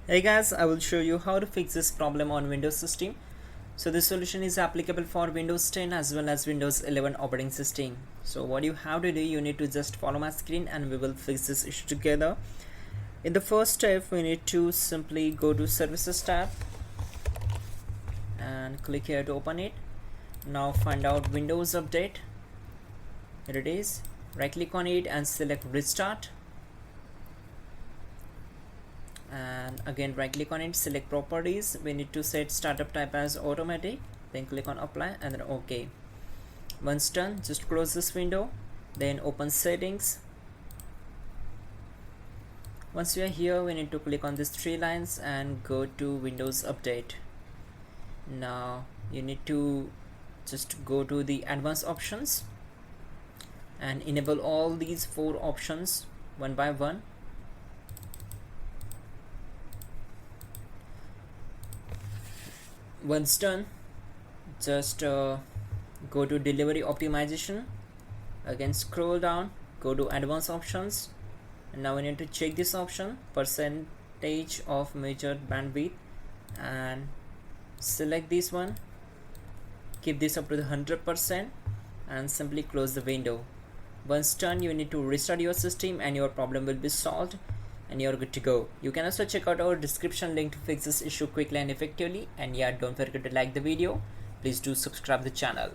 Hey guys, I will show you how to fix this problem on Windows system. So this solution is applicable for Windows 10 as well as Windows 11 operating system. So what you have to do, you need to just follow my screen and we will fix this issue together. In the first step, we need to simply go to Services tab and click here to open it. Now find out Windows Update. Here it is. Right click on it and select Restart. And again right click on it, select properties. We need to set startup type as automatic, then click on apply and then OK. Once done, just close this window, then open settings. Once we are here, we need to click on these three lines and go to Windows Update. Now you need to just go to the advanced options and enable all these four options one by one. Once done, just go to delivery optimization, again scroll down, go to advanced options, and now we need to check this option, percentage of measured bandwidth, and select this one, keep this up to the 100% and simply close the window. Once done, you need to restart your system and your problem will be solved and you're good to go. You can also check out our description link to fix this issue quickly and effectively. And yeah, don't forget to like the video. Please do subscribe the channel.